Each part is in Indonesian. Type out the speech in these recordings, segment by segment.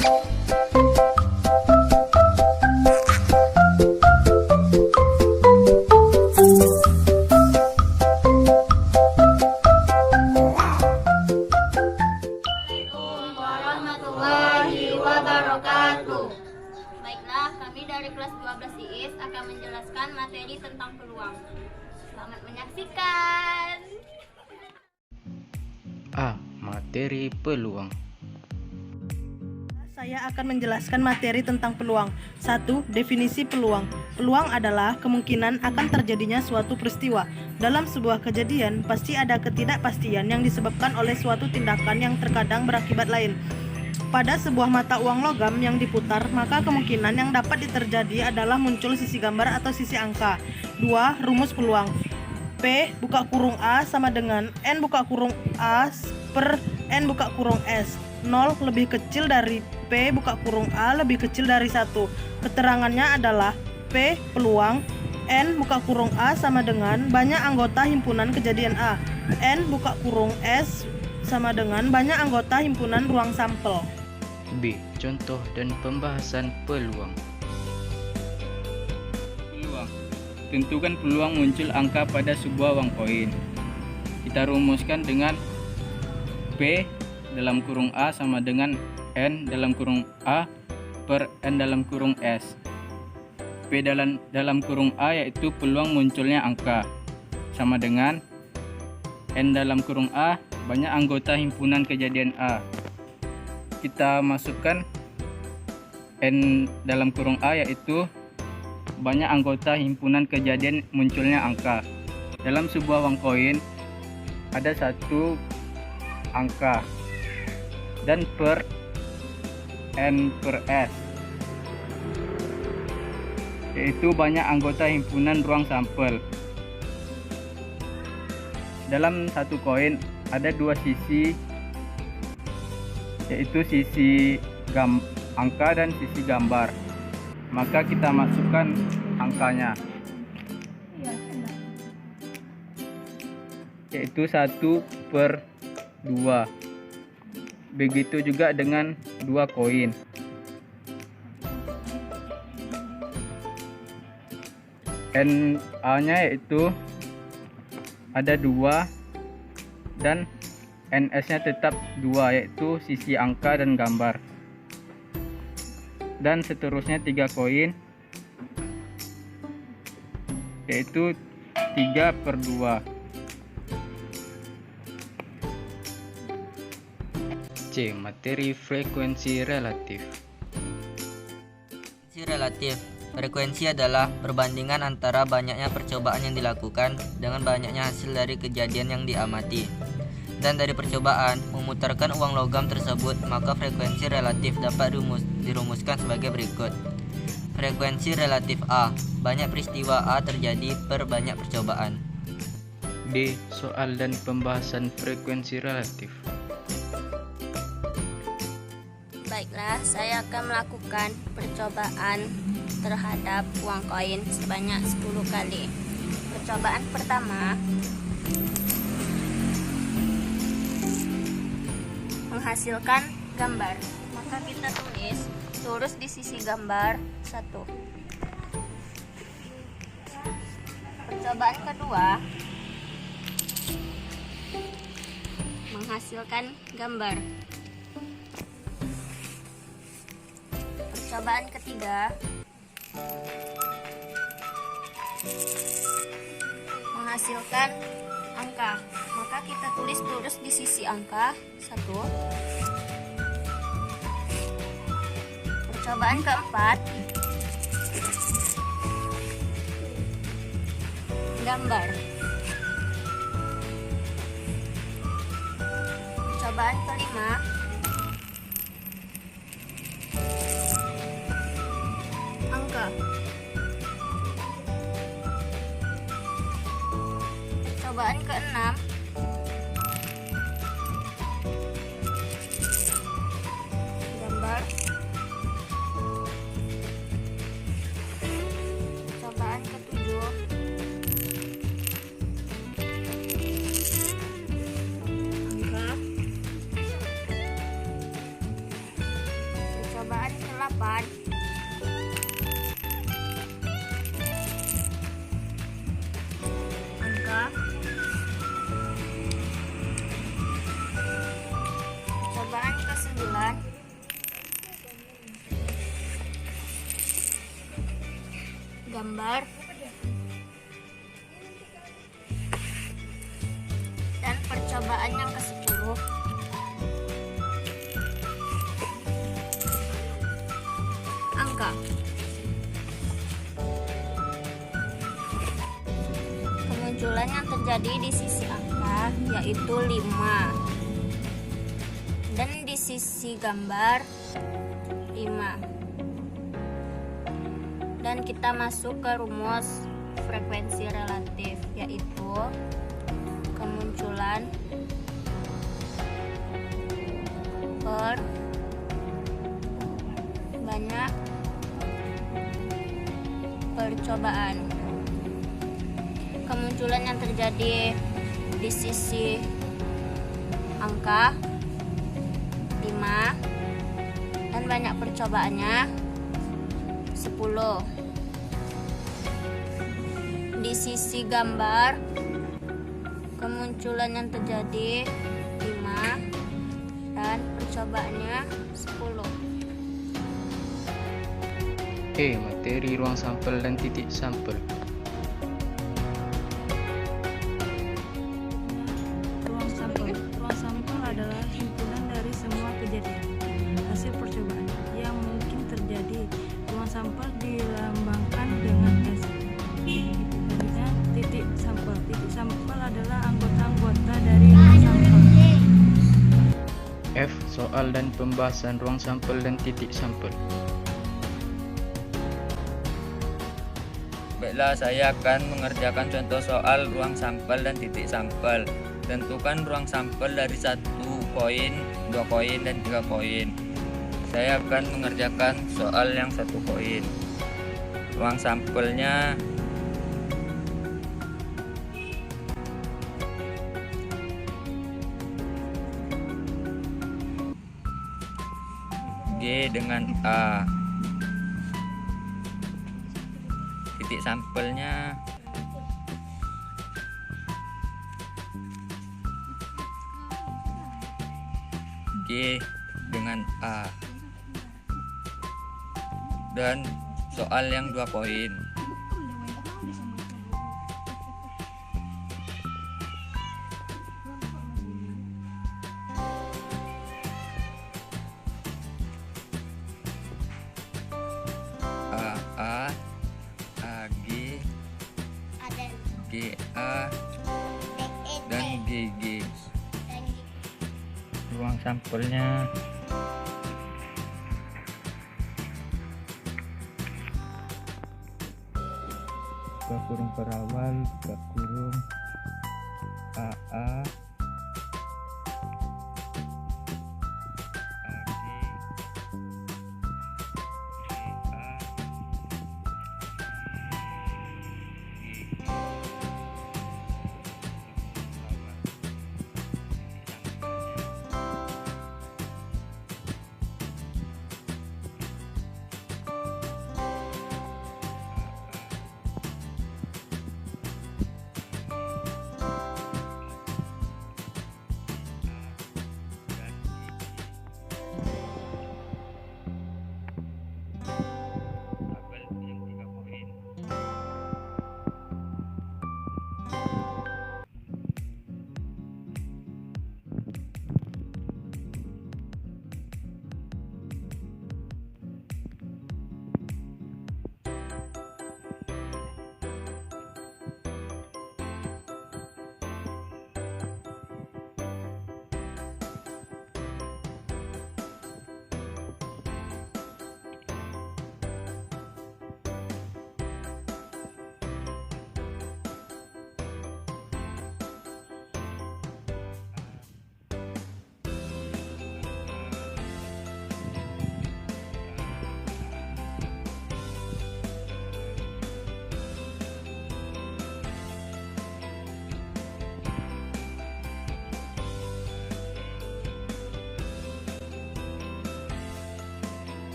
Warahmatullahi wabarakatuh. Baiklah, kami dari kelas 12 IIS akan menjelaskan materi tentang peluang. Selamat menyaksikan. A. Materi peluang. Saya akan menjelaskan materi tentang peluang. 1. Definisi peluang. Peluang adalah kemungkinan akan terjadinya suatu peristiwa. Dalam sebuah kejadian, pasti ada ketidakpastian yang disebabkan oleh suatu tindakan yang terkadang berakibat lain. Pada sebuah mata uang logam yang diputar, maka kemungkinan yang dapat terjadi adalah muncul sisi gambar atau sisi angka. 2. Rumus peluang. P buka kurung A sama dengan N buka kurung A per N buka kurung S. 0 lebih kecil dari P buka kurung A lebih kecil dari 1. Keterangannya adalah P peluang N buka kurung A sama dengan banyak anggota himpunan kejadian A. N buka kurung S sama dengan banyak anggota himpunan ruang sampel. B. Contoh dan pembahasan peluang. Peluang. Tentukan peluang muncul angka pada sebuah uang koin. Kita rumuskan dengan P dalam kurung A sama dengan N dalam kurung A per N dalam kurung S. P dalam kurung A yaitu peluang munculnya angka, sama dengan N dalam kurung A banyak anggota himpunan kejadian A. Kita masukkan N dalam kurung A yaitu banyak anggota himpunan kejadian munculnya angka. Dalam sebuah uang koin ada satu angka dan per N per S, yaitu banyak anggota himpunan ruang sampel. Dalam satu koin ada dua sisi, yaitu sisi angka dan sisi gambar. Maka kita masukkan angkanya, yaitu 1 per 2. Begitu juga dengan dua koin. NA-nya yaitu ada 2 dan NS-nya tetap 2, yaitu sisi angka dan gambar. Dan seterusnya 3 koin, yaitu 3 per 2. C. Materi frekuensi relatif. Frekuensi relatif. Frekuensi adalah perbandingan antara banyaknya percobaan yang dilakukan dengan banyaknya hasil dari kejadian yang diamati. Dan dari percobaan memutarkan uang logam tersebut, maka frekuensi relatif dapat dirumuskan sebagai berikut. Frekuensi relatif A. Banyak peristiwa A terjadi per banyak percobaan. D. Soal dan pembahasan frekuensi relatif. Baiklah, saya akan melakukan percobaan terhadap uang koin sebanyak 10 kali. Percobaan pertama, menghasilkan gambar. Maka kita tulis lurus di sisi gambar 1. Percobaan kedua, menghasilkan gambar. Percobaan ketiga, menghasilkan angka. Maka kita tulis lurus di sisi angka 1. Percobaan keempat, gambar. Percobaan kelima, angka. Percobaan keenam, gambar. Percobaan ketujuh, angka. 8. Angka percobaan ke-9. Gambar dan percobaan yang ke-10. Angka kemunculan yang terjadi di sisi angka yaitu 5 dan di sisi gambar 5. Dan kita masuk ke rumus frekuensi relatif, yaitu kemunculan per banyak percobaan. Kemunculan yang terjadi di sisi angka 5 dan banyak percobaannya 10. Di sisi gambar kemunculan yang terjadi 5 dan percobaannya 10. Materi ruang sampel dan titik sampel. Ruang sampel adalah himpunan dari semua kejadian hasil percobaan yang mungkin terjadi. Ruang sampel dilambangkan dengan S. Selanjutnya, titik sampel. Titik sampel adalah anggota-anggota dari ruang sampel. F. Soal dan pembahasan ruang sampel dan titik sampel. Baiklah, saya akan mengerjakan contoh soal ruang sampel dan titik sampel. Tentukan ruang sampel dari 1 koin, 2 koin, dan 3 koin. Saya akan mengerjakan soal yang 1 koin. Ruang sampelnya G dengan A. Titik sampelnya G dengan A. Dan soal yang 2 koin. A G A dan GG. Ruang sampelnya buka kurung perawal, buka kurung AA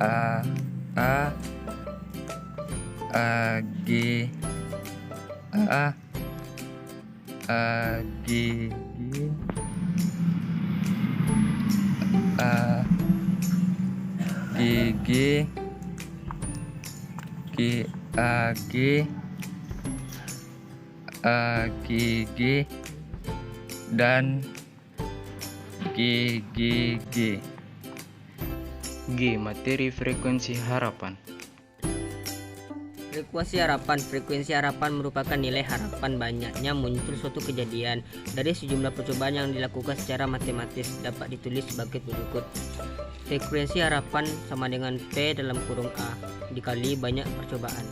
A G A G dan G. G. Materi frekuensi harapan. Frekuensi harapan merupakan nilai harapan banyaknya muncul suatu kejadian dari sejumlah percobaan yang dilakukan secara matematis. Dapat ditulis sebagai berikut. Frekuensi harapan sama dengan P dalam kurung A dikali banyak percobaan.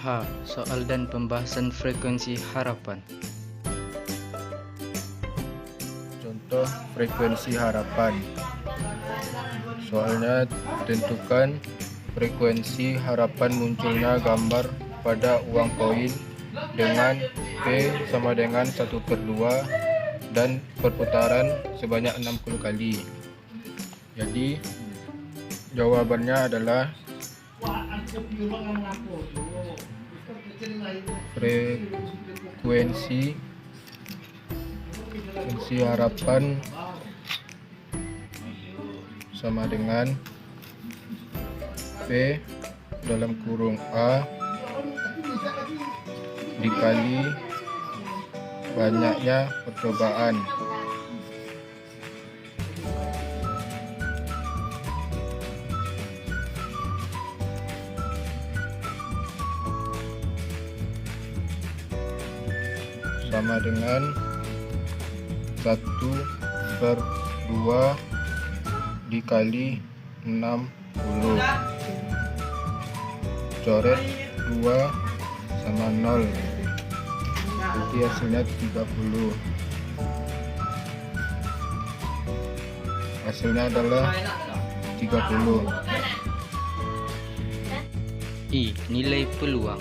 H. Soal dan pembahasan frekuensi harapan. Contoh frekuensi harapan. Soalnya, tentukan frekuensi harapan munculnya gambar pada uang koin dengan P sama dengan 1/2 dan perputaran sebanyak 60 kali. Jadi jawabannya adalah frekuensi harapan sama dengan P dalam kurung A dikali banyaknya percobaan. Sama dengan 1/2 dikali 60. Coret 2 sama 0, jadi hasilnya 30. Hasilnya adalah 30. I. Nilai peluang.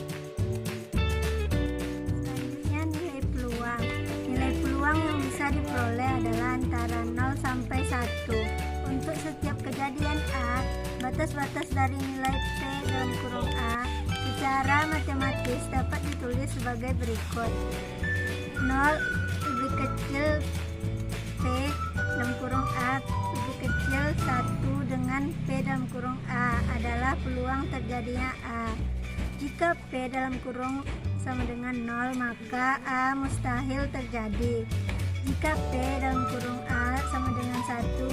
Selanjutnya nilai peluang. Nilai peluang yang bisa diperoleh adalah antara 0 sampai 1. Untuk setiap kejadian A, batas-batas dari nilai P dalam kurung A secara matematis dapat ditulis sebagai berikut. 0 lebih kecil P dalam kurung A lebih kecil 1 dengan P dalam kurung A adalah peluang terjadinya A. Jika P dalam kurung sama dengan 0, maka A mustahil terjadi. Jika P dalam kurung A sama dengan 1,